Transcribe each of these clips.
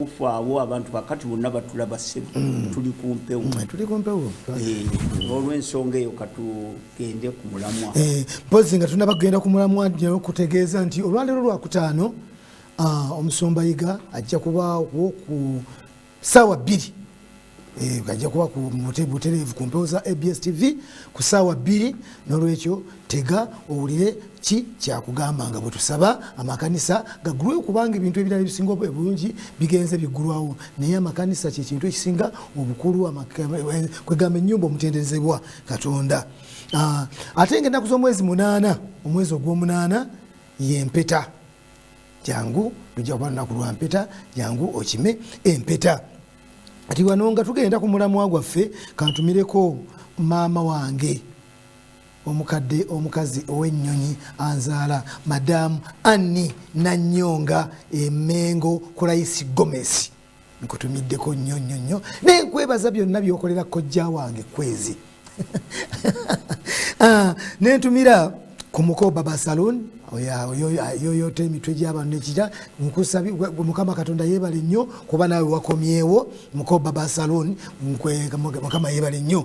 abo abantu bakati bonna batulaba ssebo tuli kumpewo olw'ensonga eyo katugende ku mulamwa mpozi nga tunabagenda ku mulamwa okutegeeza nti olwaleero lwakutaano omusumba Yiga ajja kubaawo ku ssaawa 2 ajja kuba ku butereevu ku mpewo za ABS TV ku ssaawa 2 n'olwekyo tega owulire ki kyakugamba nga bwe tusaba amakanisa gaggulwewo kubanga ebintu ebirala ebisinga obulungi bigenze biggulwawo naye amakanisa kyekintu ekisinga obukulu kwegamba ennyumba omutenderezebwa Katonda ate ng'ennaku z'omwezi 8 omwezi ogw'omunaana y'empeta jangu lujja kuba lunaku lwa mpeta jangu okime empeta ati wano nga tugenda ku mulamwa gwaffe kantumireko maama wange omukadde omukazi ow'ennyonyi anzaala Madamu Annie Nanyonga Emengo Kolaisi Gomez nkutumiddeko nnyo nenkwebaza byonna byokolera kojja wange Kwezi nentumira ku Mukoba Baba Salon oyo emitwe gy'abantu nekira nkusabi Mukama Katonda yeebale nnyo kuba naawe wakomyewo Mukoba Baba Salon Mukama yeebale nnyo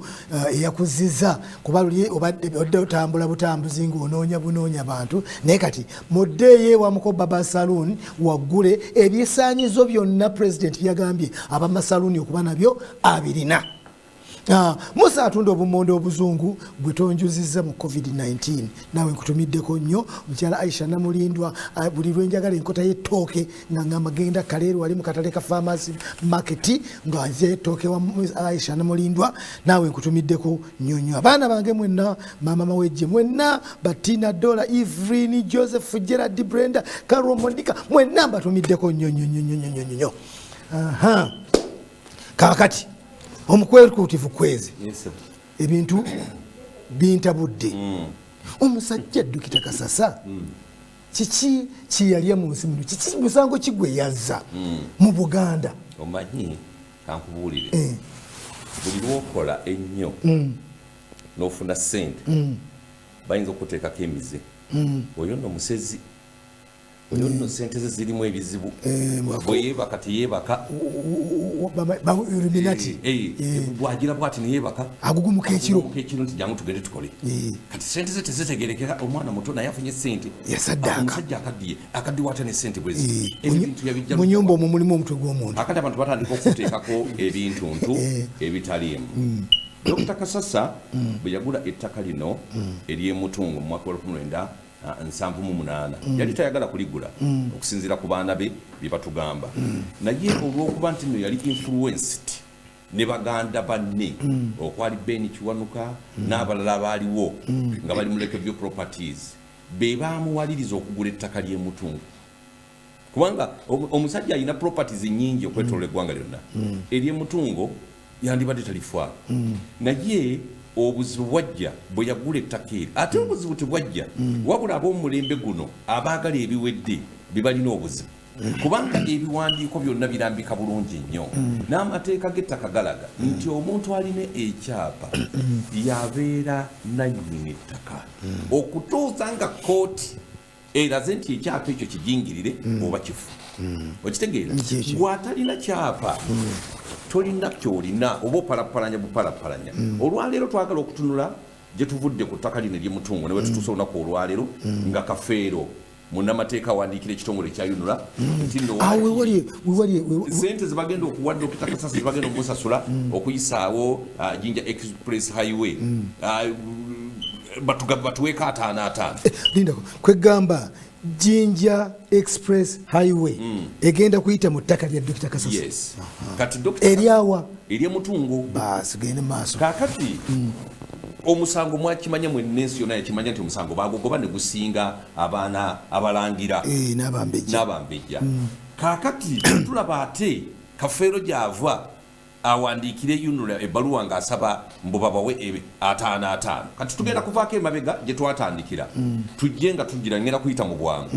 eyakuziza kuba luli obadde otambula butambuzi ng'onoonya bantu naye kati muddeeye wa Mukoba Baba Salon waggule ebyesaanyizo byonna President byagambye abamasaluni okuba nabyo abirina Musa atunda obumonde obuzungu bwe tonjuzizza mu COVID-19 nawe nkutumiddeko nnyo mukyala Aisha Namulindwa buli lwenjagala enkota y'ettooke nga ngamba genda kaleero wali mu katale ka Farmers Market nga nze ettooke wa Aisha Namulindwa nawe nkutumiddeko nnyo abaana bange mwenna mama mawejje mwenna Batina Dola Evelyn Joseph Gerard Brenda Carol Monica mwenna mbatumiddeko nnyo kakati omukwekutifu Kwezi ebintu bintabudde omusajja Dokita Kasasa kiki kiyalya mu nsi muno kiki musango kigwe yazza mu Buganda omanyi kankubuulire buli lwokola ennyo n'ofuna ssente bayinza okuteekako emize oyo nno musezi oyo nno ssente ze zirimu ebizibu bwe yeebaka teyeebaka bwagira bwati neyeebaka agugumuka ekiro nti jangu tugende tukole kati ssente ze tezitegerekera omwana muto naye afunye ssente yasaddaaka omusajja akaddiwa ate ne ssente bwezi ebintu yabijja mu nyumba omwo mulimu omutwe gw'omuntu akati abantu batandika okuteekako ebintuntu ebitaliimu Dr. Kasasa bwe yagula ettaka lino ery'emutungo mu mwaka wa 1978 yali tayagala kuligula okusinziira ku baana be bye batugamba naye olw'okuba nti nno yali influenced ne baganda banne okwali Ben Kiwanuka n'abalala abaaliwo nga bali mu Lekeview Properties be baamuwaliriza okugula ettaka ly'emutungo kubanga omusajja alina properties nnyingi okwetolola eggwanga lyonna ery'emutungo yandibadde talifaako naye obuzibu bwajja bwe yagula ettaka eri ate obuzibu tebwajja wabula ab'omulembe guno abaagala ebiwedde bibalina obuzibu kubanga ebiwandiiko byonna birambika bulungi nnyo n'amateeka g'ettaka galaga nti omuntu alina ekyapa yabeera nannyini ttaka okutuusa nga kooti eraze nti ekyapa ekyo kijingirire oba kifu okitegeera bw'atalina kyapa tolina kyolina oba opalapalanya bupalapalanya olwaleero twagala okutunula gye tuvudde ku ttaka lino ery'emutungo ne bwe tutuusa olunaku olwaleero nga kafeero munnamateeka awandiikira ekitongole ekyayunula sente zebagenda okuwa Dokita Kasasa zebagenda okumusasula okuyisaawo Jinja Express Highway batuweeko 5 lindako kwegamba Jinja Express Highway egenda kuyita mu ttaka lya Dokita Kasasa yes kati eryawa ery'emutungo basi gende maaso kakati omusango mwakimanya mwenna ensi yonna yakimanya nti omusango bagogoba ne gusinga abaana abalangira n'abambejja kakati tulaba ate kafeero gyava awandiikire yunula ebbaluwa ng'asaba mbu babawe 5 kati tugenda kuvaako emabega gye twatandikira tujje nga tugira ngenda kuyita mu bwangu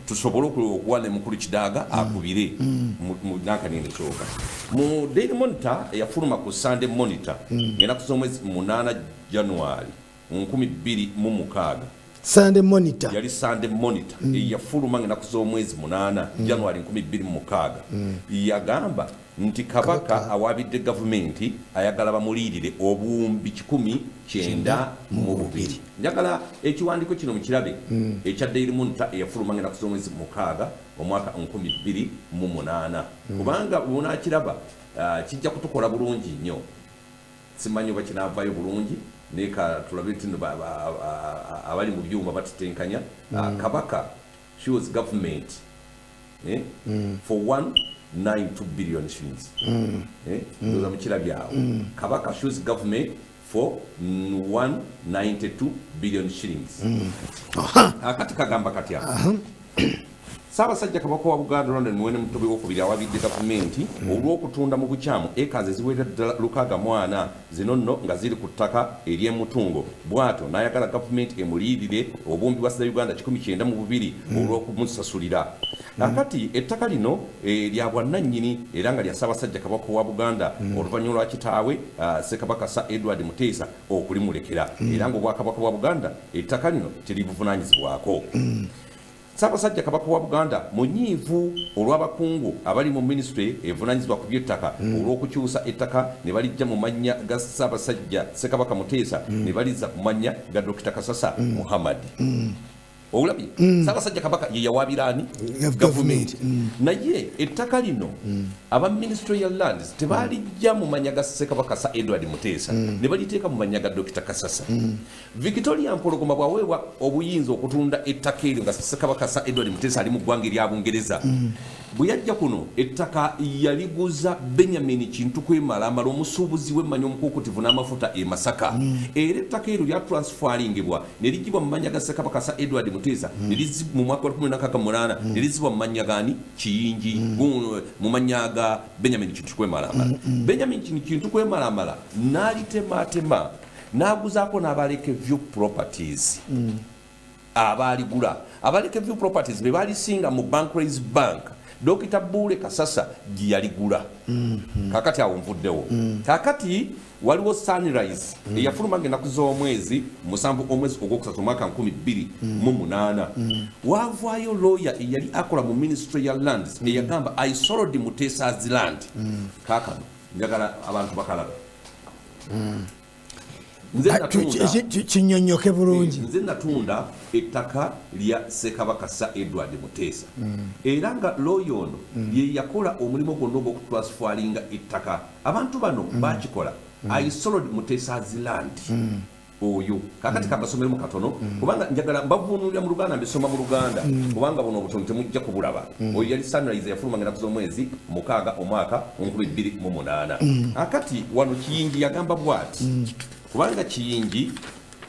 tusobole okuwa ne mukulu Kidaaga akubire mu nakanini ekyoka mu Daily Monitor eyafuluma ku Sunday Monitor ngenda kusoma omwezi 8 January 2006 Sunday Monitor yali Sunday Monitor yafuluma ng'ennaku z'omwezi 8 January 2026 yagamba nti Kabaka awabidde gavumenti ayagala bamuliirire obuwumbi 192. Njagala ekiwandiiko kino mukirabe ekya Daily Monitor eyafuluma ng'ennaku z'omwezi 6 omwaka 2028 kubanga bunakiraba kijja kutukola bulungi nnyo. Simanyi oba kinaavaayo bulungi neka tulabe nti abali mu byuma batitenkanya. Kabaka shows government for 192 billion shillings. Ndoza mukira byawo. Kabaka shows government for 192 billion shillings. Akati kagamba katya. Ssaabasajja Kabaka wa Buganda London Mwene Mutobe w'okubiri awabidde gavumenti olw'okutunda mu bukyamu ekazi eziwera ddala 64 zino nno nga ziri ku ttaka ery'emutungo. Bw'atyo n'ayagala gavumenti emuliirire obumbi bwa Uganda 192 olw'okumusasulira. Nakati ettaka lino lya bwannannyini era nga lya Ssaabasajja Kabaka wa Buganda oluvannyuma lwa kitaawe Ssekabaka Sir Edward Muteesa okulimulekera era ng'Obwakabaka bwa Buganda ettaka lino teribuvunaanyizibwako. Ssaabasajja Kabaka wa Buganda munyiivu olw'abakungu abali mu ministry evunaanyizibwa ku by'ettaka olw'okukyusa ettaka ne balijja mu mannya ga Ssaabasajja Ssekabaka Muteesa ne balizza ku mannya ga Dr. Kasasa Muhammad. Olabye Ssaabasajja Kabaka ye yawaabiraani gavumenti naye ettaka lino aba ministerial lands tebalijja mu mannya ga Ssekabaka Sir Edward Muteesa ne baliteeka mu mannya ga Dr. Kasasa. Victoria Mpologoma bwaweebwa obuyinza okutunda ettaka eryo nga Ssekabaka Sir Edward Muteesa ali mu ggwanga erya Bungereza bwe yajja kuno ettaka yaliguza Benjamin Kintu Kwemalamala omusuubuzi w'emmanya omukuukutivu n'amafuta e Masaka era ettaka eryo lya transferingibwa ne ligibwa mu mannya ga Ssekabaka Sir Edward Muteesa mu mwaka wa 2008 ne lizibwa mu mannya gaani Kiyingi mu mannya ga Benjamin Kintu Kwemalamala. Benjamin Kintu Kwemalamala n'alitematema n'aguzaako n'abaleke view properties abaaligula. Abaleke view properties be baalisinga mu Bankrate Bank Dr. Bule Kasasa giyaligula. Kakati awo nvuddewo. Kakati waliwo Sunrise eyafuluma ng'ennaku z'omwezi 7 omwezi ogwokusatu mwaka 2008 waavaayo lawyer eyali akola mu Ministerial Lands eyagamba I sold Muteesa's land. Kaakano njagala abantu bakalaba. Kinyonyoke bulungi. Nze natunda ettaka lya Ssekabaka Sir Edward Muteesa era nga lawyer ono ye yakola omulimu gwonna ogw'okutransferinga ettaka. Abantu bano bakikola I sold Muteesa's land. Oyo kakati kabasomere mu katono kubanga njagala mbavunulira mu Luganda mbisoma mu Luganda kubanga buno obutono temujja kubulaba. Oyo yali Sunrise yafuluma ng'ennaku z'omwezi 6 omwaka 2008. Akati wano Kiyingi yagamba bw'ati kubanga Kiyingi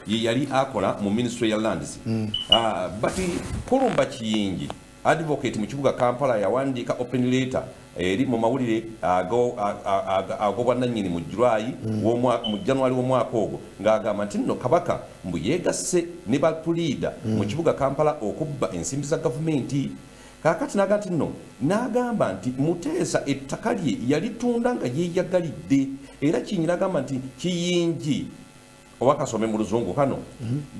ye yali akola mu Ministerial Lands but Kulumba Kiyingi advocate mu kibuga Kampala yawandiika open letter eri mu mawulire agobwannannyini mu July mu January w'omwaka ogwo ng'agamba nti nno Kabaka mbu yeegasse ne bapuliida mu kibuga Kampala okubba ensimbi za gavumenti. Kaakati n'agamba nti nno n'agamba nti Muteesa ettaka lye yalitunda nga yeeyagalidde era Kiyingi n'agamba nti Kiyingi obakasome mu Luzungu kano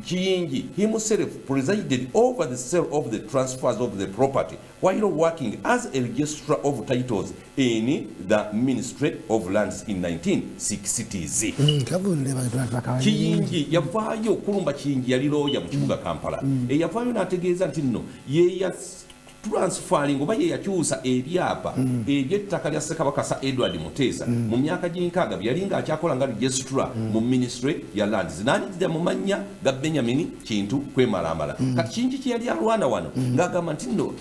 Kiyingi himself presided over the sale of the transfers of the property while working as a registrar of titles in the Ministry of Lands in 1960s. Kiyingi yavaayo Kulumba Kiyingi yali lawyer mu kibuga Kampala yavaayo n'ategeeza nti nno yeeya transferring oba ye yakyusa ebyapa eby'ettaka lya Ssekabaka Sir Edward Muteesa mu myaka gy'enkaaga byali ng'akyakola nga registrar mu Ministry ya Lands n'alijja mu mannya ga Benjamin Kintu Kwemalamala. Kati Kiyingi kye yali alwana wano ng'agamba nti nno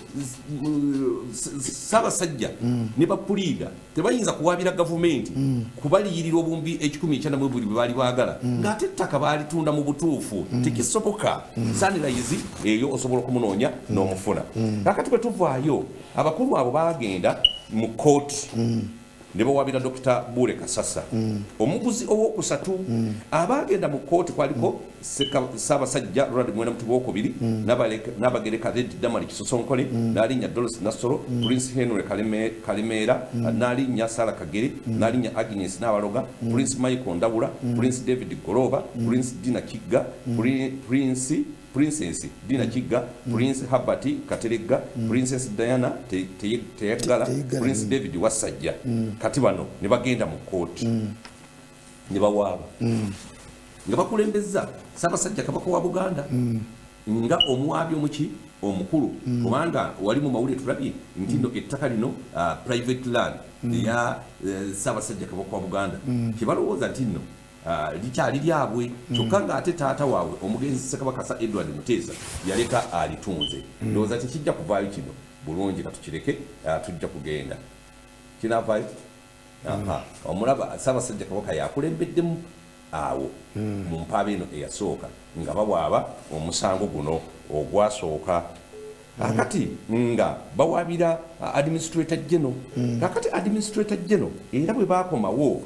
Ssaabasajja ne bapuliida tebayinza kuwaabira gavumenti kubaliyirira obumbi 1,900 bwe baali baagala ng'ate ettaka baalitunda mu butuufu tekisoboka. Sunrise eyo osobola okumunoonya n'omufuna. Kakati bwe tuvaayo abakulu abo baagenda mu kooti ne bawaabira Dr. Bule Kasasa. Omuguzi ow'okusatu abaagenda mu kooti kwaliko Ssaabasajja Ronald Mwene Mutobe w'okubiri n'Abagereka Red Damali Kisosonkole n'alinnya Doris Nasoro Prince Henry Kalimeera n'alinnya Sara Kagere n'alinnya Agnes Nabaloga Prince Michael Ndabula Prince David Goloba Prince Dina Kigga Prince Princess Dina Kiga, Prince Herbert Kateregga, Princess Diana Teyagala, Prince David Wasajja. Kati bano ne bagenda mu kooti. Ne bawaaba. Nga bakulembeza Ssaabasajja Kabaka wa Buganda. Nga omuwaabi omuki omukulu kubanga wali mu mawulire tulabye nti nno ettaka lino private land ya Ssaabasajja Kabaka wa Buganda. Kibalowooza nti nno likyali lyabwe kyokka nga ate taata waabwe omugenzi Ssekabaka Sir Edward Muteesa yaleka alitunze. Ndowooza tekijja kuvaayo kino bulungi katukireke tujja kugenda kinavaayo. Omulaba Ssaabasajja Kabaka yakulembeddemu awo mu mpaaba eno eyasooka nga bawaaba omusango guno ogwasooka. Kakati nga bawaabira administrator general. Kakati administrator general era bwe bakomawo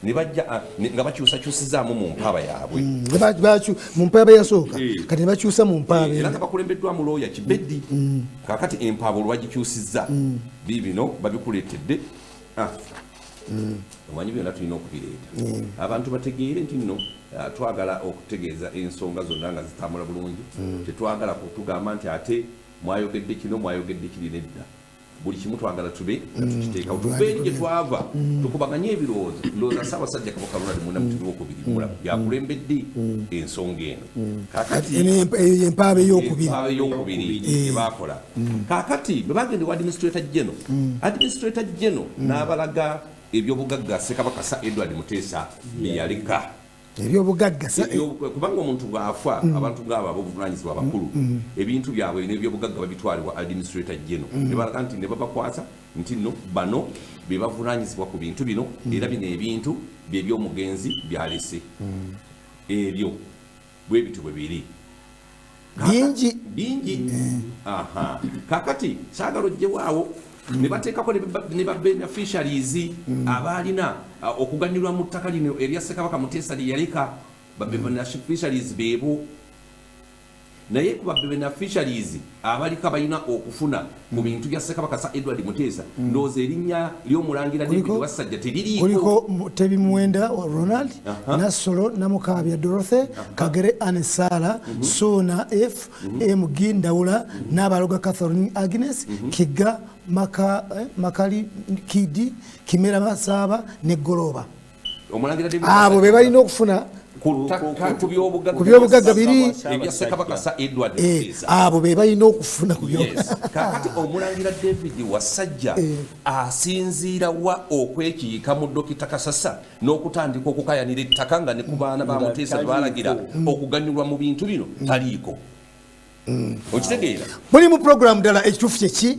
ne bajja nga bakyusakyusizaamu mu mpaaba yaabwe. Mu mpaaba yasooka kati ne bakyusa mu mpaaba era nga bakulembeddwamu looya Kibeddi. Kakati empaaba olwagikyusizza bibino babikuleetedde. Omanyi byonna tulina okubireeta abantu bategeere nti nno twagala okutegeeza ensonga zonna nga zitambula bulungi. Tetwagala kutugamba nti ate mwayogedde kino mwayogedde kiri nedda. Buli kimu twagala tube nga tukiteeka tubeeri gye twava tukubaganye ebirowoozo. Ndowooza Ssaabasajja Kabaka Ronald Muwenda Mutebi II yakulembedde ensonga eno. Kakati empaaba ey'okubiri gye baakola. Kakati bwe bagenda wa administrator general. Administrator general n'abalaga ebyobugagga Ssekabaka Sir Edward Muteesa bye yaleka. Ebyobugagga kubanga omuntu bw'afa abantu ng'abo ab'obuvunaanyizibwa abakulu ebintu byabwe n'ebyobugagga babitwalibwa administrator general. Ne balaga nti ne babakwasa nti nno bano be bavunaanyizibwa ku bintu bino era bino ebintu by'ebyomugenzi byalese. Ebyo bwe bityo bwe biri bingi. Kakati saagala ojjewaawo ne bateekako ne ba beneficiaries abaalina okuganyulwa mu ttaka lino erya Ssekabaka Muteesa lye yaleka. Ba beneficiaries beebo naye ku ba beneficiaries abalika balina okufuna mu bintu bya Ssekabaka Sir Edward Muteesa ndowooza erinnya ly'omulangira David Wasajja teririiko. Kuliko Mutebi Muwenda Ronald, Nassolo Namukaabya Dorothy, Kagere Anne Sarah, Sona F, M.G. Ndawula, Nabaloga Catherine Agnes, Kiga Makali Kidi, Kimera Masaba ne Goloba. Abo be balina okufuna ku byobugagga biri ebya Ssekabaka Sir Edward Muteesa. Abo be balina okufuna ku byobugagga. Kakati omulangira David Wasajja asinziira wa okwekiika mu Dokita Kasasa n'okutandika okukayanira ettaka nga ne ku baana ba Muteesa balagira okuganyulwa mu bintu bino taliiko. Okitegeera muli mu program ddala ekituufu kyeki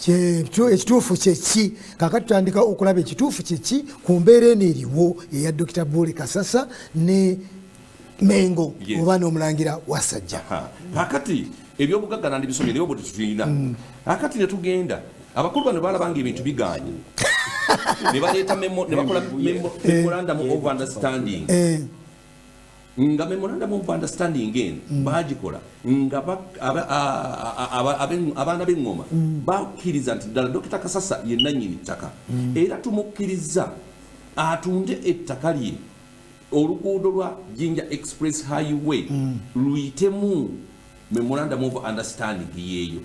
ekituufu kyeki kakati tutandika okulaba ekituufu kyeki ku mbeera eno eriwo eya Dr. Bole Kasasa ne Mengo oba n'omulangira Wasajja. Kakati ebyobugagga nandibisomye naye obwo tetulina. Kakati ne tugenda abakulu bano balabanga ebintu biganye ne baleeta ne bakola memorandum of understanding. Nga memorandum of understanding eno bagikola nga abaana b'engoma bakkiriza nti ddala Dr. Kasasa ye nannyini ttaka era tumukkiriza atunde ettaka lye oluguudo lwa Jinja Express Highway luyitemu memorandum of understanding yeeyo.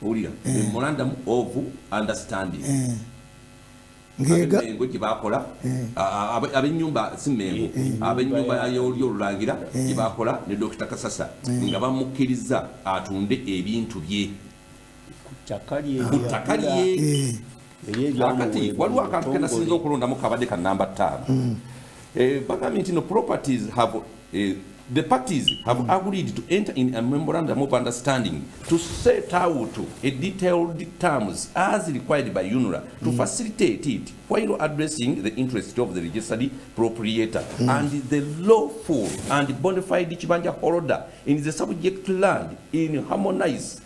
Owulira memorandum of understanding Mengo gye bakola ab'ennyumba si Mengo ab'ennyumba y'olulangira gye bakola ne Dr. Kasasa nga bamukkiriza atunde ebintu bye ku ttaka lye. Kakati waliwo akantu ke nasinza okulondamu kabadde ka namba 5. Bagambye nti no properties have the parties have agreed to enter in a memorandum of understanding to set out a detailed terms as required by UNRA to facilitate it while addressing the interest of the registered proprietor and the lawful and bona fide Kibanja holder in the subject land in harmonized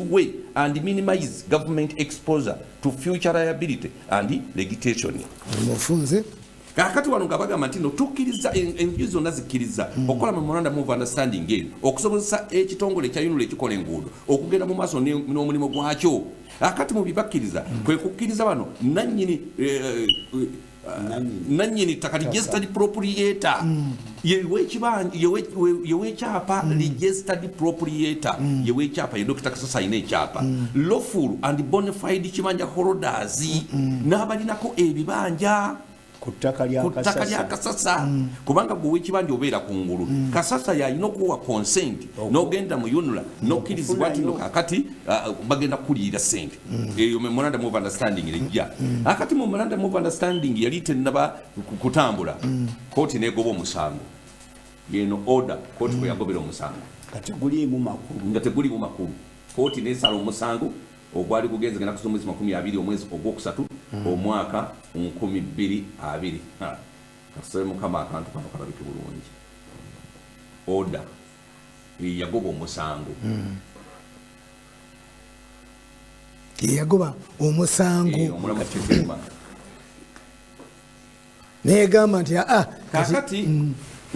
way and minimize government exposure to future liability and litigation. Kakati wano nga bagamba nti no tukkiriza enjuyi zonna zikkiriza okukola memorandum of understanding eno okusobozesa ekitongole ekya UNRA ekikola enguudo okugenda mu maaso n'omulimu gwakyo. Kakati mu bibakkiriza kwe kukkiriza bano nannyini nannyini ttaka registered proprietor yewekyapa registered proprietor yewekyapa ye Dr. Kasasa ayina ekyapa lawful and bona fide kibanja holders n'abalinako ebibanja ku ttaka lya Kasasa kubanga gwe w'ekibanja obeera kungulu Kasasa yalina okuwa consent n'ogenda mu UNRA n'okkirizibwa nti no kakati bagenda kukulira ssente eyo memorandum of understanding ejja akati mu memorandum of understanding yali tennaba kutambula kooti n'egoba omusango yeno order kooti bwe yagobera omusango nga teguliimu makulu kooti n'esala omusango ogwali gugenze genda kusoma mwezi 20 omwezi ogwokusatu omwaka 2020 kasere mukama akantu kano kalabike bulungi order yagoba omusango yagoba omusango negamba nti kakati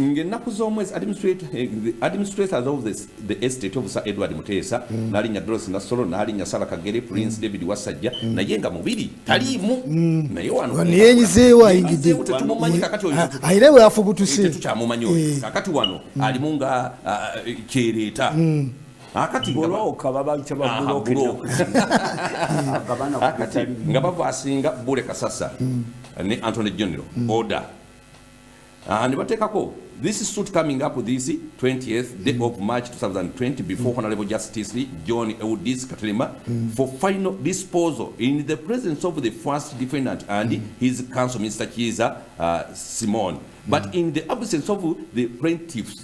ngenaku z'omwezi administrators of the estate of Sir Edward Muteesa n'alinnya Doris Nasolo n'alinnya Sara Kagere Prince David Wasajja naye nga mubiri taliimu naye wano neyenyizeewo ayingidde tetumumanyi kakati oyo ayina bwe afubutuse tetukyamumanyi oyo kakati wano alimu nga kyereeta akati nga bava asinga Bule Kasasa ne Anthony General order ne bateekako this suit coming up this 20th day of March 2020 before Honorable Justice John Eudis Katrima for final disposal in the presence of the first defendant and his counsel Mr. Chiza Simon but in the absence of the plaintiffs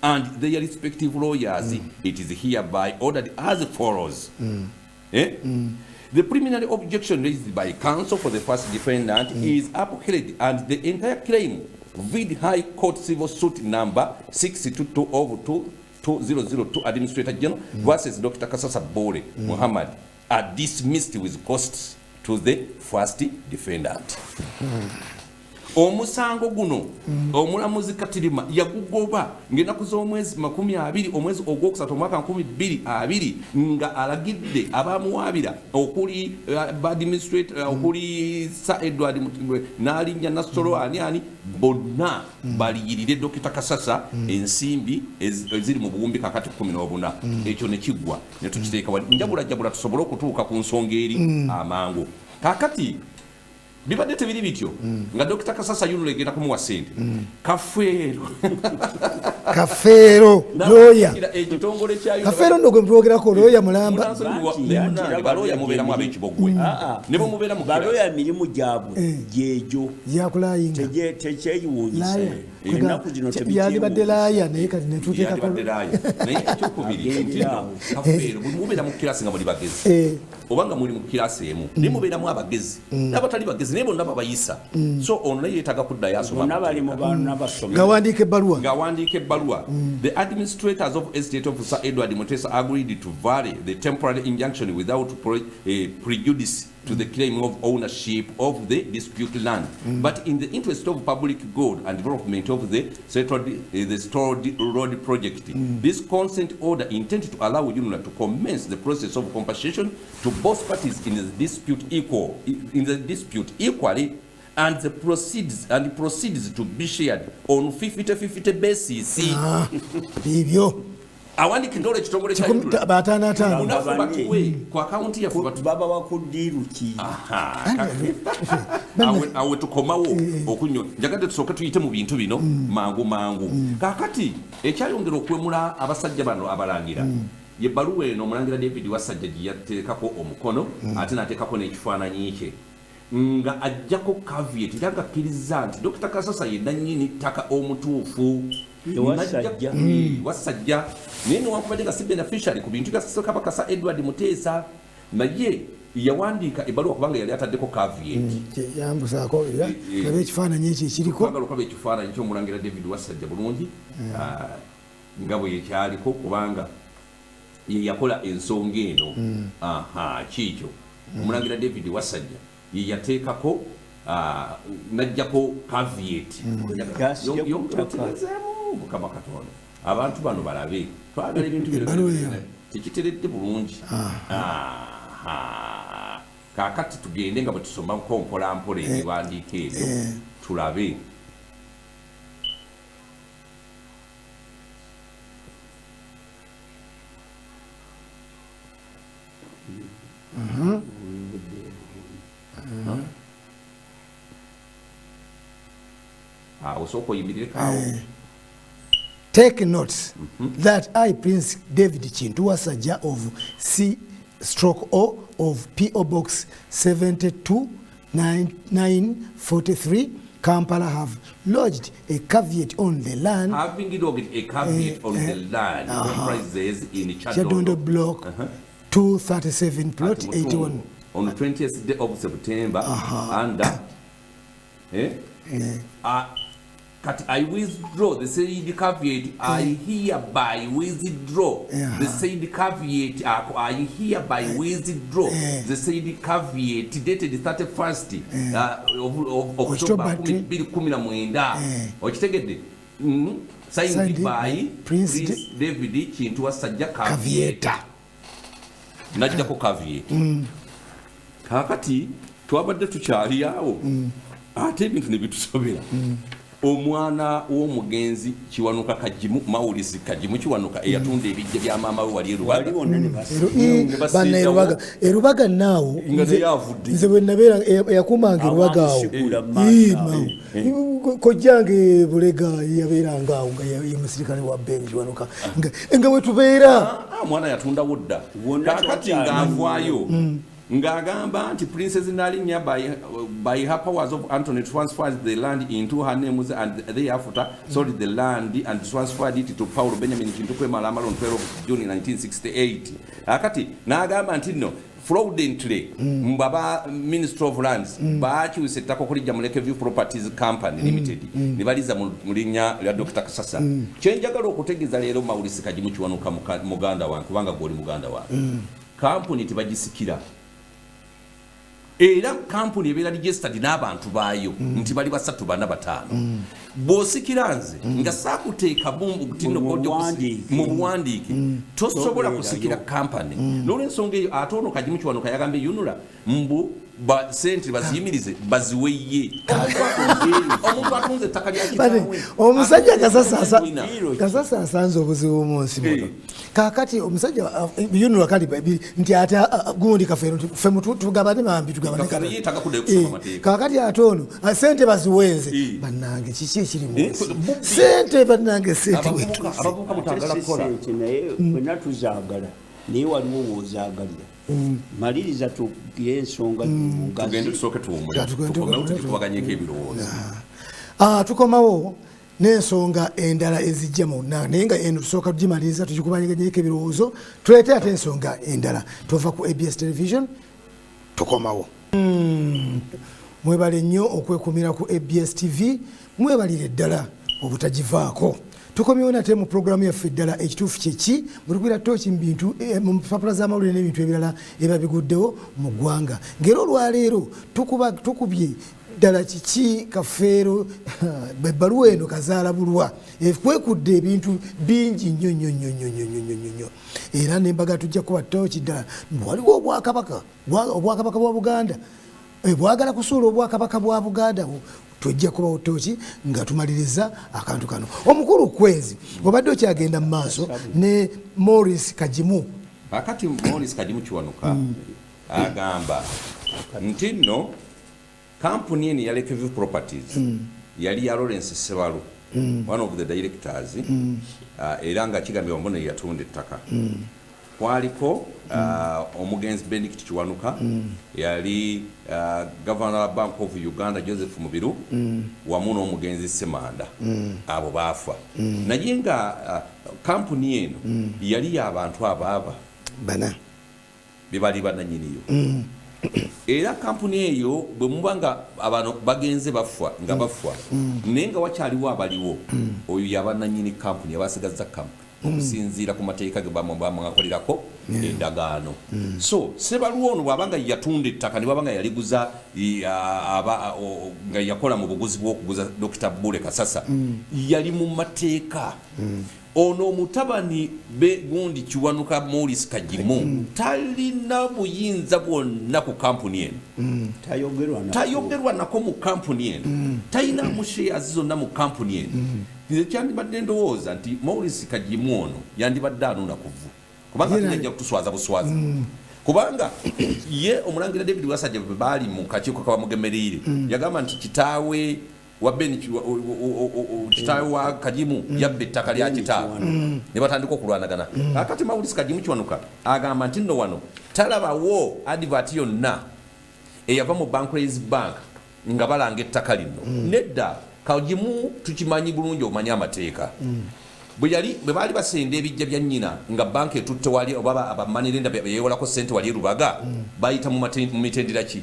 and their respective lawyers it is hereby ordered as follows. The preliminary objection raised by counsel for the first defendant is upheld and the entire claim with High Court Civil Suit number 622 of 2002 Administrator General versus Dr. Kasasa Bole Muhammad are dismissed with costs to the first defendant. Omusango guno omulamuzi Katirima yagugoba ng'ennaku z'omwezi 20 omwezi ogwokusatu omwaka 2020 nga alagidde abamuwaabira okuli administrator okuli Sir Edward n'alinnya Nasolo ani bonna baliyirire Dr. Kasasa ensimbi eziri mu buwumbi kakati 14 ekyo ne kiggwa ne tukiteeka njabula tusobole okutuuka ku nsonga eri amangu kakati bibadde tebiri bityo nga Dr. Kasasa yuno legenda kumuwa sente kafeero loya ekitongole kyayo kafeero ndo gwe mwogerako loya mulamba baloya mubeeramu ab'ekibogwe ne bo mubeera mu baloya emirimu gyabwe gyejo yakulayinga tekyeyiwunyisa ennaku zino yalibadde laaya naye kati netuteekako naye ekyokubiri kafeero bwe mubeera mu kirasi nga muli bagezi obanga muli mu kirasi emu ne mubeeramu abagezi n'abatali bagezi naye bonna babayisa so ono naye yeetaaga kuddayo asoma gawandiika ebbaluwa the administrators of estate of Sir Edward Muteesa agreed to vary the temporary injunction without prejudice to the claim of ownership of the disputed land but in the interest of public good and development of the Stored Road project this consent order intended to allow UNRA to commence the process of compensation to both parties in the dispute equally and the proceeds to be shared on 50-50 basis. Awandika ndole kitongole kya Yulula batana batuwe kwa akaunti ya baba wakudiruki awe tukomawo okunyo njagadde tusooke tuyite mu bintu bino mangu kakati ekyayongera okwemula abasajja bano abalangira ye baluwa eno omulangira David Wasajja yateekako omukono ate n'ateekako n'ekifaananyi kye nga ajjako caveat era ngakkiriza nti Dr. Kasasa ye nannyini ttaka omutuufu Wasajja naye newankubadde nga si beneficiary ku bintu bya Kabaka Sir Edward Muteesa naye yawandiika ebbaluwa kubanga yali ataddeko caveat yambusaako era ekifaananyi ekyo ekiriko okaba ekifaananyi ky'omulangira David Wasajja bulungi nga bwe yekyaliko kubanga ye yakola ensonga eno kiikyo omulangira David Wasajja ye yateekako najjako caveat Mukama Katonda abantu bano balabe twagala ebintu bino tekiteredde bulungi kakati tugende nga bwe tusoma mpola mpola ebiwandiiko ebyo tulabe osooka oyimirire kaawo. Take note that I, Prince David Kintu Wasajja of C/O of P.O. Box 729943, Kampala, have lodged a caveat on the land. Having lodged a caveat on the land comprises in Chadondo Block 237, Plot 81. On the 20th day of September, under I withdraw the said caveat. I hereby withdraw the said caveat. I hereby withdraw the said caveat dated the 31st of October 2019. Okitegedde? Signed by Prince David Kintu Wasajja caveat. Najjako caveat. Kakati twabadde tukyali awo ate ebintu ne bitusobera. Omwana w'omugenzi Kiwanuka Kajimu Maurice Kajimu Kiwanuka eyatunda ebijja bya maama we wali erubaga naawo nze bwe nabeera yakumanga erubaga awo kojjange Bulega yabeeranga awo nga ye musirikale wa Ben Kiwanuka nga we tubeera mwana yatundawo dda kakati ng'avaayo ngagamba nti princess Nalinya by her powers of Anthony transferred the land into her names and thereafter sold the land and transferred it to Paulo Benjamin Kintu Malama on 12 June 1968. Akati nagamba nti no fraudulently mbaba Minister of Lands bakyuse ettaka okulijja Muleke View Properties Company Limited nibaliza mu linnya lya Dr. Kasasa kyenjagala okutegeeza leero Maurice Kajimu Kiwanuka muganda wange kubanga goli muganda wange company tebagisikira era company ebeera registered n'abantu baayo nti bali basatu bana bataano bw'osikira nze nga saakuteeka mu buwandiike tosobola kusikira company n'olwensonga eyo ate ono Kajimu Kiwanuka yagambye yunula mbu sente baziyimirize baziweye omuntu atunze ettaka lya kitaawe omusajja kasasa asanze obuzibu mu nsi muno kakati omusajja yunula kali nti ate gundi kafeero ffe tugabane mambi tugabane kakati ate ono sente baziwenze bannange kiki ekiri mu nsi sente bannange sente abavubuka mutagala kukola naye bwena tuzaagala naye waliwo wozaagalira maliriza tugire ensonga tugende tusooke tuwumulekubaganyeko ebirowoozo tukomawo n'ensonga endala ezijja mu naye nga eno tusooka tugimaliriza tugikubanyeganyeko ebirowoozo tuleete ate ensonga endala tuva ku ABS television tukomawo mwebale nnyo okwekumira ku ABS TV mwebalire ddala obutagivaako tukomyewo nate mu programu yaffe ddala ekituufu kyeki bwetukwira tooki mubintu mu mpapula z'amawulire n'ebintu ebirala eba biguddewo mu ggwanga ng'era olwaleero tukubye ddala kiki kafeero ebbaluwa eno kazaala-bulwa kwekudde ebintu bingi nnyo era nembaga tujja kuba tooki ddala waliwo obwakabaka bwa Buganda bwagala kusuula obwakabaka bwa Buganda tujja kubawo tooki nga tumaliriza akantu kano omukulu kwezi obadde okyagenda mu maaso ne Maurice Kajimu akati Maurice Kajimu Kiwanuka agamba nti nno kampuni eni ya Lake View Properties yali ya Lawrence Sebalu one of the directors era nga kigambibwa mbono yatunda ettaka kwaliko omugenzi Benedict Kiwanuka yali Governor Bank of Uganda Joseph Mubiru wamu n'omugenzi Semanda abo baafa naye nga kampuni eno yali y'abantu abaaba bana bebali bannanyiniyo era kampuni eyo bwe muba nga abantu bagenze bafa nga bafa naye nga wakyaliwo abaliwo oyo yabannanyini kampuni yabasigaza kampuni okusinziira ku mateeka ge bamwakolirako endagaano so Ssebaluwa ono bwabanga yatunda ettaka ne bwabanga yaliguza nga yakola mu buguzi bw'okuguza Dr. Bule Kasasa yali mu mateeka ono mutabani be gundi Kiwanuka Morris Kajimu talina buyinza bwonna ku kampuni eno tayogerwa nako mu kampuni eno talina mushares zonna mu kampuni eno nze kyandibadde ndowooza nti Morris Kajimu ono yandibadde anona kuvu kubanga tunajja kutuswaza buswazi kubanga ye omulangira David Wasajja bwe bali mu kakiiko kabamugemerire yagamba nti kitaawe kitaawe wa Kajimu yabbe ettaka lya kitaawe ne batandika okulwanagana akati Morris Kajimu Kiwanuka agamba nti nno wano talabawo advert yonna eyava mu Barclays Bank nga balanga ettaka lino nedda Kajimu tukimanyi bulungi omanyi amateeka bwe bali basenda ebijja bya nnyina nga banka etutte wali oba abamanirenda beewolako ssente wali Lubaga bayita mu mitendera ki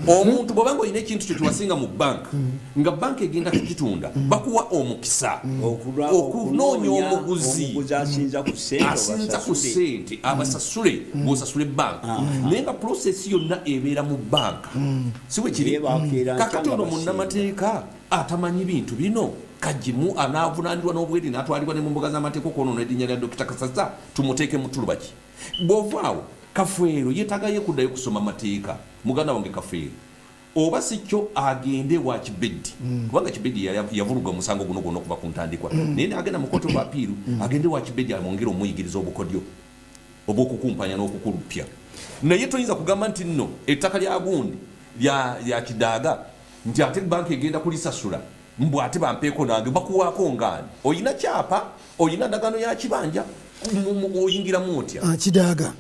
omuntu bw'obanga olina ekintu kyo kiwasinga mu banka nga banka egenda kukitunda bakuwa omukisa okunoonya omuguzi asinza ku ssente abasasule ng'osasule banka naye nga prosesi yonna ebeera mu banka si bwe kiri kakati ono munnamateeka atamanyi bintu bino Kajimu anaavunanirwa n'obwedi n'atwalibwa ne mu mbuga z'amateeka okwonoona erinnya lya Dr. Kasasa tumuteeke mu ttuluba ki bw'ovaawo Kafeero yeetagayo kuddayo kusoma mateeka muganda wange Kafeero oba si kyo agende wa Kibeddi kubanga Kibeddi yavuluga omusango guno gwonna okuva ku ntandikwa naye agenda mu kooti bwapiiru agende wa Kibeddi amwongere omuyigiriza obukodyo obw'okukumpanya n'okukulupya naye toyinza kugamba nti nno ettaka lya gundi lya Kidaaga nti ate banka egenda kulisasula mbw ate bampeeko nange bakuwaako ngaani oyina kyapa oyina ndagaano ya kibanja oyingiramu otya Kidaaga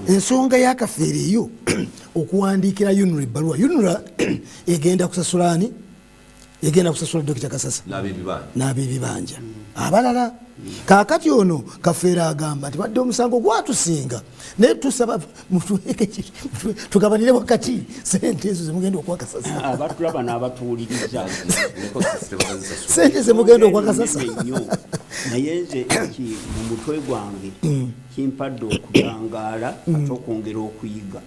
ensonga ya Kafeero eyo okuwandiikira UNRA ebbaluwa UNRA egenda kusasula ani egenda kusasula Dr. Kasasa n'ab'ebibanja abalala kaakati ono Kafeero agamba nti badde omusango gwatusinga naye tusaba tugabanire wakati sente ezo zemugenda okuwa Kasasa abatulaba n'abatuwuliriza sente zemugenda okuwa Kasasa naye nze mu mutwe gwange kimpadde okutangaala ate okwongera okuyiga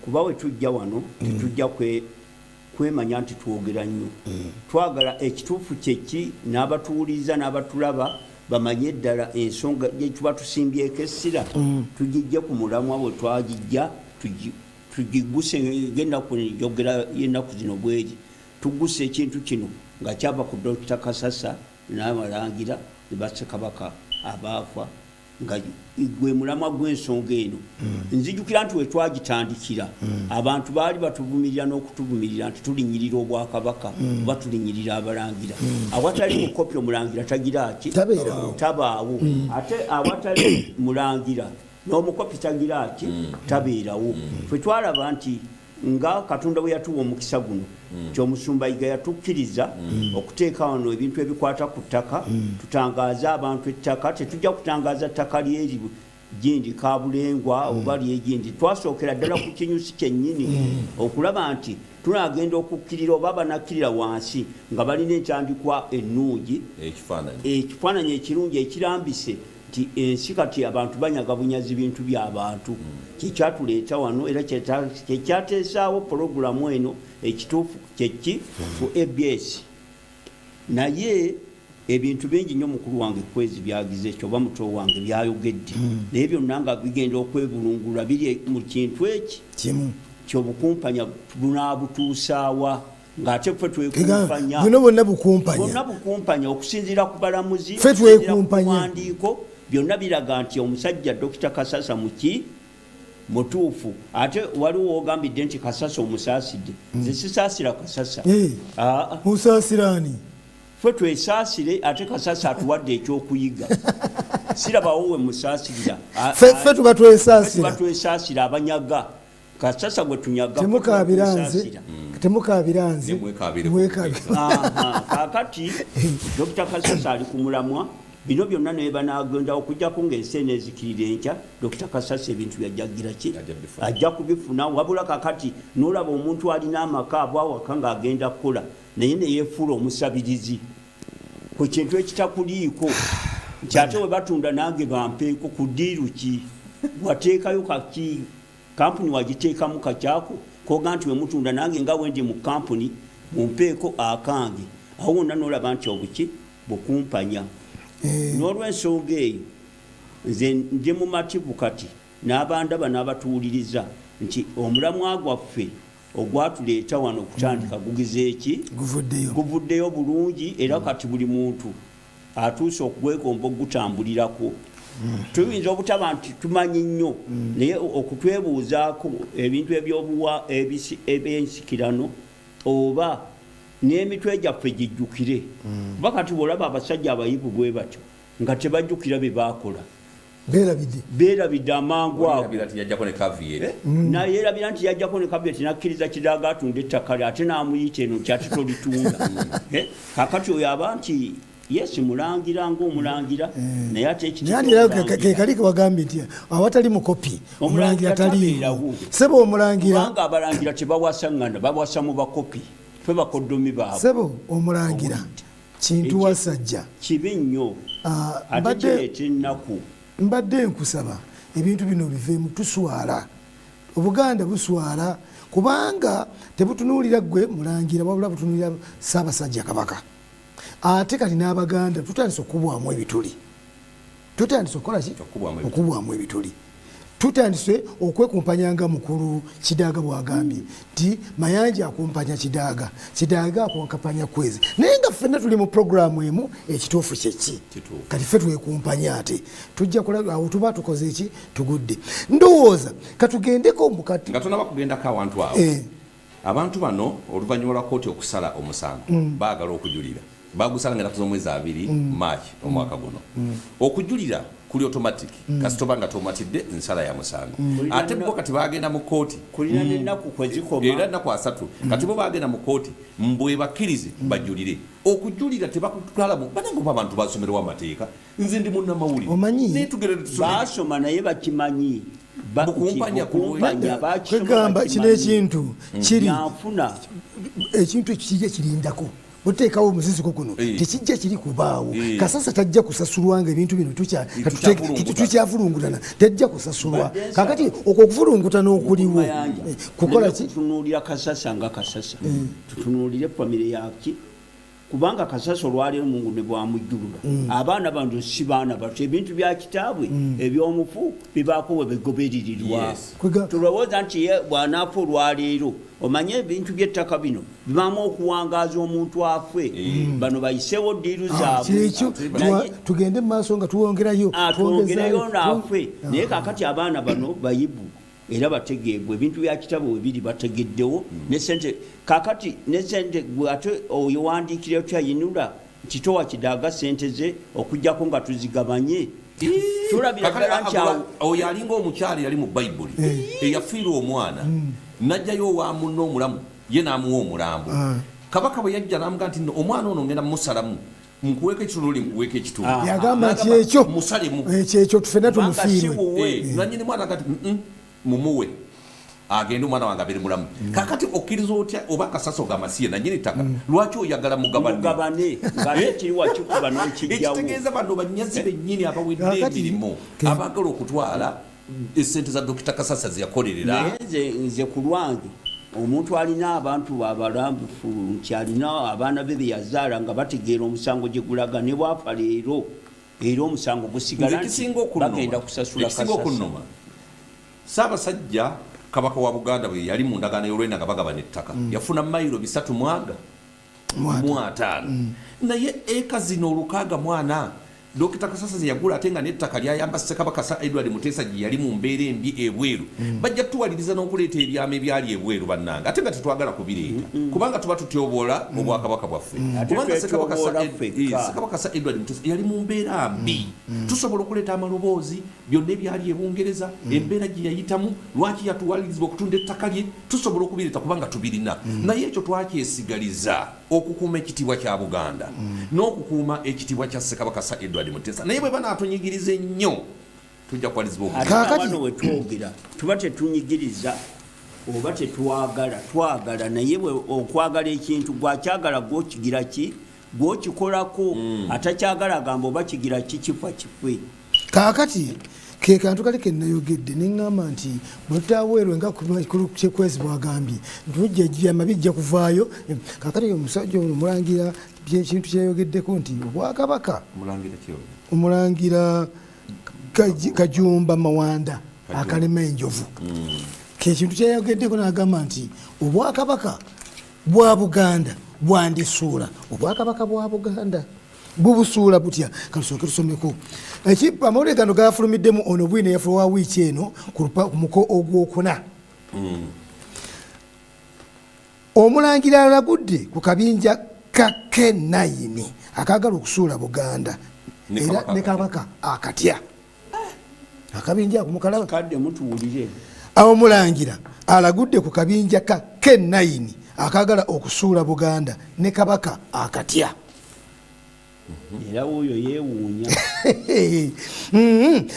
kuba we tujja wano tetujja kwemanya nti twogera nnyo twagala ekituufu kyeki n'abatuwuliriza n'abatulaba bamanye ddala ensonga gyetuba tusimbyeko essira tugijje ku mulamwa bwe twagijja tugiguse genda kuyogera y'ennaku zino bweri tugguse ekintu kino nga kyava ku Dr. Kasasa n'abalangira ne Bassekabaka abaafa nga gwe mulamwa gw'ensonga eno nzijukira nti we twagitandikira abantu baali batuvumirira n'okutuvumirira nti tulinyirira Obwakabaka oba tulinyirira abalangira awatali mukopi omulangira tagira ki tabaawo ate awatali mulangira n'omukopi tagira ki tabeerawo fwe twalaba nti nga Katonda bwe yatuwa omukisa guno ky'omusumbayiga yatukkiriza okuteeka wano ebintu ebikwata ku ttaka tutangaaza abantu ettaka tetujja kutangaaza ttaka lyeri gindi Kabulengwa oba lyegindi twasookera ddala ku kinyusi kyennyini okulaba nti tunagenda okukkirira oba banakkirira wansi nga balina entandikwa ennungi ekifaananyi ekirungi ekirambise nti ensi kati abantu banyaga bunyazi bintu by'abantu kikyatuleeta wano era kyekyateesaawo pologulamu eno ekituufu Kyeki ku ABS naye ebintu bingi nnyo mukulu wange kwezi byagize ekyo oba muto wange byayogedde naye byonna nga bigenda okwebulungulula biri mu kintu eki kimu kyobukumpanya bunaabutuusaawa ng'ate ffe twekumpanya bonna bukumpanya okusinziira ku balamuzi ffe twekumpanya kuwandiiko byonna biraga nti omusajja Dr. Kasasa mutuufu ate waliwo ogambidde nti Kasasa omusaasidde nze sisaasira Kasasa musaasirani ffe twesaasire ate Kasasa atuwadde ekyokuyiga sirabawo we musaasirira ffe tuba twesaasira abanyaga Kasasa gwe tunyaga temukaabiranze kakati Dr. Kasasa ali ku mulamwa bino byonna naye banagenda okujjako ng'ensi eneezikirira enkya Dr. Kasasa ebintu byajjagira ki ajja kubifuna wabula kakati n'olaba omuntu alina amaka abwawaka ng'agenda kukola naye neyeefuula omusabirizi ku kintu ekitakuliiko kyate we batunda nange bampeeko ku diiru ki wateekayo kaki kampuni wagiteekamu kakyako koga nti we mutunda nange nga wendi mu kampuni mumpeeko akange awo wonna n'olaba nti obuki bukumpanya n'olw'ensonga eyo nze ndi mu mativu kati n'abandaba n'abatuwuliriza nti omulamwa gwaffe ogwatuleeta wano okutandika gugizeeki guvuddeyo bulungi era kati buli muntu atuuse okugwekomba okugutambulirako tuyinza obutaba nti tumanyi nnyo naye okutwebuuzaako ebintu ebyobuwa ebyensikirano oba n'emitwe gyaffe gijjukire kuba kati bwolaba abasajja abayivu bwe batyo nga tebajjukira bye baakola beerabidde amangu ago naye yerabira nti yajjako ne kabineeti nakkiriza kidaaga atunda ettaka lye ate n'amuyita eno nti ate tolitunda kakati oyo aba nti yesi mulangira ng'omulangira naye ate kekali kewagambye nti awatali mukopi omulangira taliiwo sebo omulangira kubanga abalangira tebawasa ŋŋanda bawasa mu bakopi fe bakoddomi baabwe sebo omulangira kintu wasajja kibi nnyo ate kireeta ennaku mbadde nkusaba ebintu bino biveemu tuswala obuganda buswala kubanga tebutunuulira gwe mulangira wabula butunuulira Ssaabasajja Kabaka ate kati n'abaganda tutandise okubwamu ebituli tutandise okukolaki okubwamu ebituli tutandise okwekumpanyanga mukulu Kidaaga bwagambye nti Mayanja akumpanya Kidaaga akumpanya Kwezi naye nga ffenna tuli mu programu emu ekituufu kyeki kati ffe twekumpanya ate tujja kulaga awo tuba tukoze eki tugudde ndowooza katugendeko mukati nga tonaba kugendako awantu awo abantu bano oluvannyuma lwa kooti okusala omusango baagala okujulira bagusala nga z'omwezi 2 Maachi omwaka guno okujulira kuli automatic kasitoba nga tomatidde nsala ya musango ate bo kati bagenda mu kooti kulina n'ennaku kwezikoma era ennaku 3 kati bo bagenda mu kooti mbwe bakkirize bajulire okujulira tebakutwala mu banango abantu basomerwa amateeka nze ndi munnamawulire omanyi basoma naye bakimanyi kwegamba kino ekintu kiri ekintu ekijja kirindako oteekawo omuziziko kuno tekijja kiri kubaawo kasasa tajja kusasulwanga ebintu bino tukyavulungutana tajja kusasulwa kakati okwo okuvulungutana okuliwo kukola ki tutunuulira kasasa nga kasasa tutunuulire famire yaki kubanga kasasa olwaleero mungu ne bwamujjulula abaana bano si baana bato ebintu bya kitaabwe ebyomufu bibaako we bigoberirirwa tulowooza nti ye bw'anaafa olwaleero omanye ebintu by'ettaka bino bibamu okuwangaaza omuntu afe bano bayiseewo ddiiru zaabwe tugende mu maaso nga tuwongerayo naafe naye kakati abaana bano bayibu era bategeebwa ebintu bya kitabo webiri bategeddewo ne sente kakati ne sente ate oyo wandiikire otya yinula kitowa Kidaaga sente ze okujjako nga tuzigabanye tulabira ddala nti oyo alinga omukyala yali mu bayibuli eyafiirwa omwana najjayo wa munno omulamu ye n'amuwa omulambo Kabaka bwe yajja n'amuga nti omwana ono ngenda musalamu nkuweeko ekituli nkuweeko ekituli yagamba nti ekyo musalemu ekyo tufena tumufiirwe nanyini mwana kati mumuwe agenda omwana wange abeere mulamu kakati okkiriza otya oba kasasa ogamasiye nanyini ttaka lwaki oyagala mugabane ekitegeeza bano banyazi bennyini abawedde emirimu abaagala okutwala esente za Dokita Kasasa zeyakolerera nze ku lwange omuntu alina abantu abalambufu nti alina abaana be beyazaala nga bategeera omusango gye gulaga ne bwafa leero era omusango gusigala nti bagenda kusasula kasasa Ssaabasajja Kabaka wa Buganda bwe yali mu ndagaano y'olwenda nga bagabana ettaka yafuna mayiro 305 naye eka zino 640 Dokita Kasasa ze yagula ate nga n'ettaka lyayamba Ssekabaka Edward Muteesa gye yali mu mbeera embi ebweru bajja tuwaliriza n'okuleeta ebyama ebyali ebweru bannanga ate nga tetwagala kubireeta kubanga tuba tutyoboola obwakabaka bwaffe kubanga Ssekabaka Edward Muteesa yali mu mbeera mbi tusobola okuleeta amaloboozi byonna ebyali ebungereza embeera gye yayitamu lwaki yatuwalirizibwa okutunda ettaka lye tusobola okubireeta kubanga tubirina naye ekyo twakyesigaliza okukuuma ekitiibwa kya Buganda n'okukuuma ekitiibwa kya Ssekabaka Edward Muteesa naye bwe banaatunyigiriza ennyo tujja kuwalizibwa kakati wetwogera tuba tetunyigiriza oba tetwagala twagala naye okwagala ekintu gwakyagala gwokigira ki gwokikolako atakyagala agamba oba kigira kikifa kife kakati ke kantu kali kenayogedde neŋŋamba nti bwetutaweerwe nga kyekwezi bwagambye ntujja mabijja kuvaayo kakati omusajja ono mulangira kintu kyeyogeddeko nti obwakabaka omulangira Kajumba Mawanda akalema enjovu kekintu kyeyogeddeko nagamba nti obwakabaka bwa Buganda bwandisuula obwakabaka bwa Buganda bubusuula butya kalusooke tusomeko amawulire gano gafulumiddemu ono Bwino yafuwa wiiki eno ku muko ogwokuna omulangira alagudde ku kabinja ka K9 akagala okusuula Buganda era ne Kabaka akatya akabinja kumukalaba kadde mutuwulire omulangira alagudde ku kabinja ka K9 akagala okusuula Buganda ne Kabaka akatya era oyo yeewuunya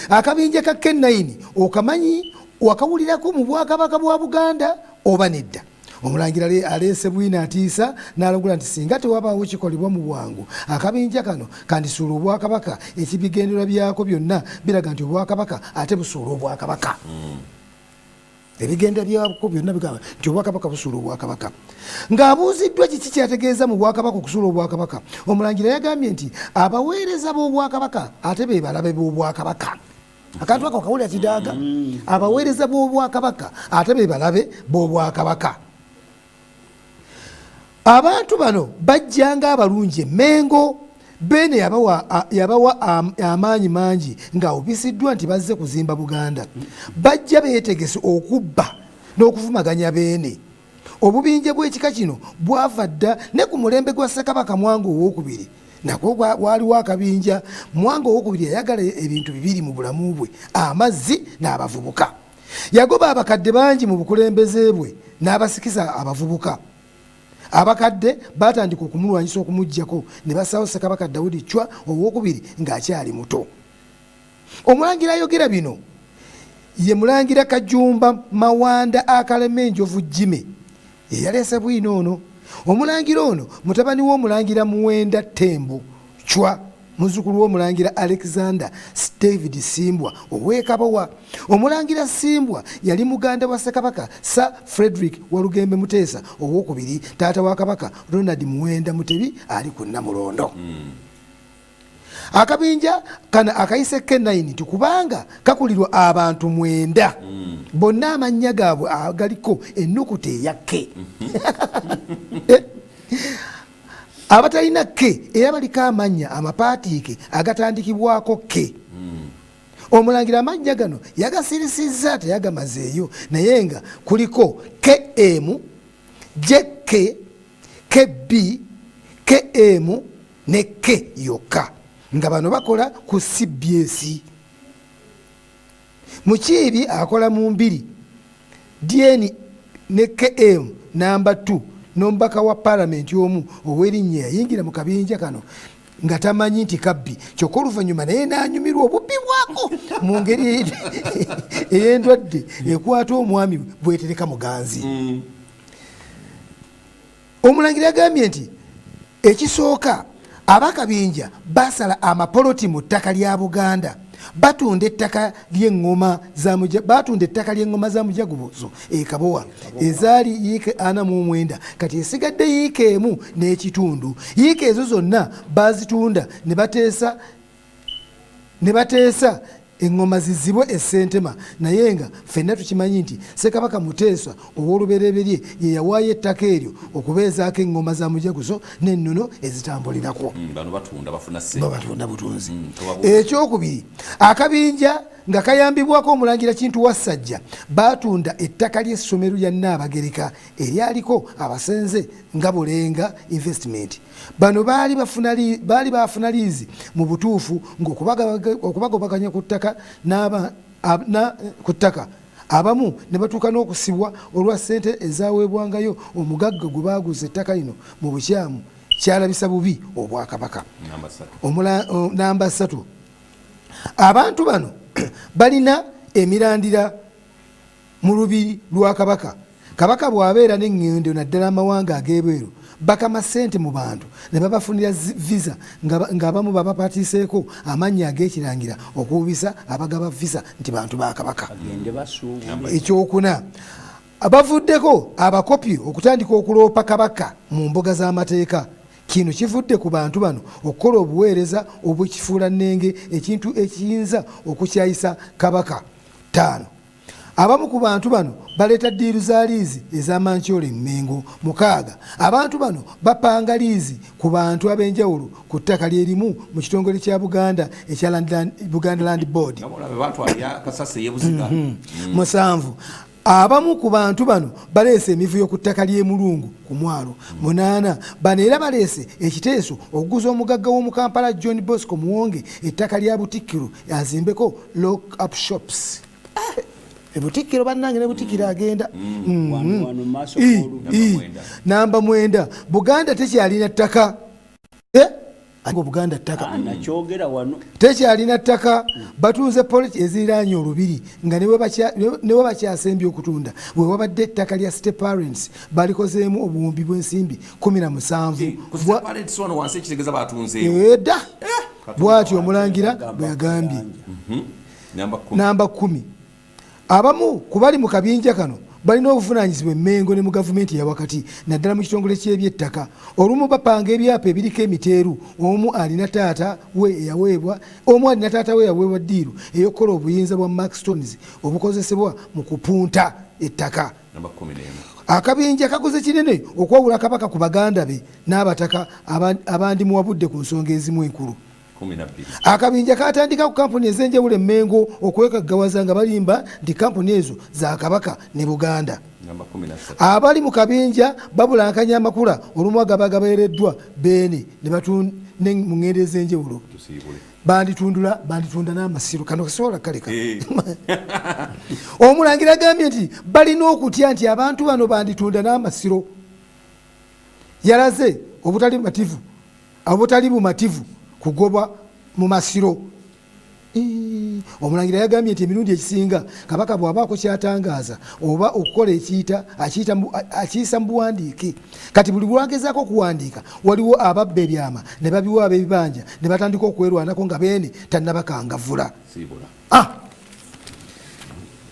akabinja ka K9 okamanyi wakawulirako mu bwakabaka bwa Buganda oba nedda omulangira aleese Bwino atiisa n'alagula nti singa tewabaawo kikolebwa mu bwangu akabinja kano kandisuula obwakabaka ekibigendera byako byonna biraga nti obwakabaka ate busuula obwakabaka ebigenda byako byonna bigamba nti obwakabaka busuula obwakabaka ng'abuuziddwa kiki kyategeeza mu bwakabaka okusuula obwakabaka omulangira yagambye nti abaweereza b'obwakabaka ate be balabe b'obwakabaka akantu ako kawulira kidaaga abaweereza b'obwakabaka ate be balabe b'obwakabaka abantu bano bajjanga abalungi Mengo Bene yabawa amaanyi mangi ng'awubisiddwa nti bazze kuzimba Buganda bajja beetegese okubba n'okuvumaganya Bene obubinja bw'ekika kino bwava dda ne ku mulembe gwa Ssekabaka Mwanga owookubiri nakwo waaliwo akabinja Mwanga owookubiri yayagala ebintu bibiri mu bulamu bwe amazzi n'abavubuka yagoba abakadde bangi mu bukulembeze bwe n'abasikiza abavubuka abakadde batandika okumulwanyisa okumuggyako ne basaawo Ssekabaka Dawudi Chwa owookubiri ng'akyali muto omulangira ayogera bino ye mulangira Kajumba Mawanda akalema enjovu Jime eyaleese Bwino ono omulangira ono mutabani w'omulangira Muwenda Tembo Chwa muzzukulu w'omulangira Alexander David Simbwa ow'Ekabowa omulangira Simbwa yali muganda wa Ssekabaka Sir Frederick Walugembe Muteesa owookubiri taata wa Kabaka Ronald Muwenda Mutebi ali ku Namulondo akabinja kana akayise K9 tukubanga kakulirwa abantu 9 bonna amannya gaabwe agaliko ennukuta eya K abatalina K era baliko amannya amapaatiike agatandikibwako K omulangira amannya gano yagasirisizza teyagamazeeyo naye nga kuliko KM JK KB KM ne K yokka nga bano bakola ku CBS Mukiibi akola mu mbiri DN ne KM namba 2 n'omubaka wa Parliament omu ow'erinnya yayingira mu kabinja kano nga tamanyi nti kabbi kyokka oluvannyuma naye n'anyumirwa obubbi bwako mu ngeri ey'endwadde ekwata omwami bwetereka muganzi omulangira yagambye nti ekisooka abakabinja basala amapoloti mu ttaka lya Buganda batunda ettaka ly'eŋŋoma za mujaguzo ekabowa ezaali yiike 49 kati esigadde yiike emu n'ekitundu yiike ezo zonna bazitunda ne bateesa eŋŋoma zizibwe essentema naye nga ffenna tukimanyi nti Ssekabaka Muteesa ow'olubereberye ye yawaayo ettaka eryo okubeezaako eŋŋoma za mujaguzo n'ennono ezitambulirako batunda butunzi ekyokubiri akabinja nga kayambibwako omulangira Kintu Wassajja batunda ettaka ly'essomero lya Nnaabagereka eryaliko abasenze nga Bulenga Investment bano baali bafuna liizi mu butuufu ng'okubagobaganya ku ttaka ku ttaka abamu ne batuuka n'okusibwa olwa ssente ezaweebwangayo omugagga gwe baaguza ettaka lino mu bukyamu kyalabisa bubi obwakabaka namba 3 abantu bano balina emirandira mu lubiri lwa Kabaka kabaka bw'abeera n'eŋŋendo naddala amawanga ag'ebweru bakama ssente mu bantu ne babafunira visa ng'abamu babapatiiseeko amannya ag'ekirangira okuwubisa abagaba visa nti bantu ba kabaka. Ekyokuna abavuddeko abakopi okutandika okuloopa kabaka mu mboga z'amateeka. Kino kivudde ku bantu bano okukola obuweereza obwekifuulannenge ekintu ekiyinza okukyayisa kabaka. 5. Abamu ku bantu bano baleeta ddiiru za liizi ez'amancyolo emmengo. 6. Abantu bano bapanga liizi ku bantu ab'enjawulo ku ttaka lyerimu mu kitongole kya Buganda ekya Buganda Land Board. 7. Abamu ku bantu bano baleese emivuyo ku ttaka ly'e Mulungu ku mwalo. 8. Bano era baleese ekiteeso okuguza omugagga w'omu Kampala John Bosco Muwonge ettaka lya Butikkiro azimbeko lock up shops. Ebutikkiro bannange ne Butikkiro agenda. Namba 9. Buganda tekyalina ttaka. Buganda ttaka tekyalina ttaka. Batunze polisi eziriraanye olubiri nga ne bwe bakyasembye okutunda bwe wabadde ettaka lya State Parents balikozeemu obuwumbi bw'ensimbi 17. Edda bw'atyo omulangira bwe yagambye. Namba 10. Abamu ku bali mu kabinja kano balina obuvunaanyizibwa emmengo ne mu gavumenti eyawakati naddala mu kitongole ky'ebyettaka. Olumu bapanga ebyapa ebiriko emiteeru. Omu alina taata we eyaweebwa ddiiru ey'okukola obuyinza bwa Maxstones obukozesebwa mu kupunta ettaka. Akabinja kakoze kinene okwawula kabaka ku baganda be n'abataka abandi muwabudde ku nsonga ezimu enkulu. Akabinja katandika ku kampuni ez'enjawulo emmengo okwekaggawaza nga balimba nti kampuni ezo za kabaka ne Buganda. Abali mu kabinja babulankanya amakula olumu agabagabeereddwa beene ne mu ngendo ez'enjawulo. Banditunda n'amasiro kano kasobola kaleka. Omulangira agambye nti balina okutya nti abantu bano banditunda n'amasiro. Yalaze obutali bumativu kugobwa mu masiro. Omulangira yagambye nti emirundi ekisinga kabaka bw'abaako kyatangaaza oba okukola akiyisa mu buwandiike. Kati buli bwagezaako okuwandiika waliwo ababba ebyama ne babiwa ab'ebibanja ne batandika okwerwanako nga beene tannabakangavula.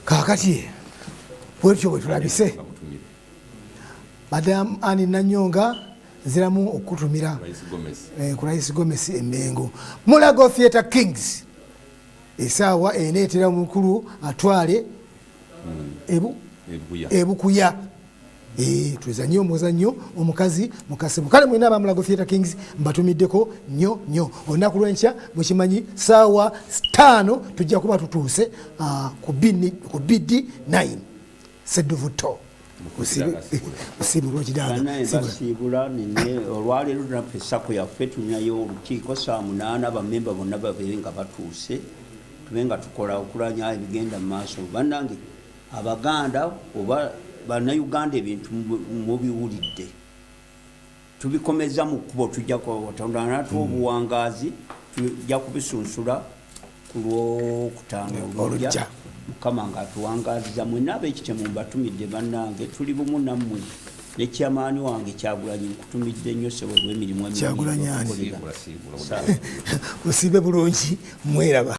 Kaakati bwetyo bwe tulabise Madamu Annie Nanyonga ziramu okutumira ku Rais Gomez emmengo. Mulago Theatre Kings esaawa eneetera omukulu atwale ebukuya. Tuzanye omuzannyo omukazi mukasibu. Kale mwena abamulago Theatre Kings mbatumiddeko nnyo. Olunaku lw'enkya mukimanyi saawa 5 tujja kuba tutuuse ku bidi 9 Seduvuto. Basiibula olwaleero naffe essako yaffe tulinayo olukiiko saa 8 bamemba bonna babeere nga batuuse tube nga tukola okulanya ebigenda mu maaso. Bannange Abaganda oba Bannayuganda ebintu mubiwulidde tubikomeza mu kkubo tujja Katonda n'atuwa obuwangaazi tujja kubisunsula ku Lwokutaano olujja. Mukama nga atuwangaaziza mwenna ab'ekitemu mbatumidde bannange tuli bumu nammwe ne kyamaani wange Kyagulanyi nkutumidde nnyo ssebo lw'emirimu Kyagulanyi usibe bulungi mweraba.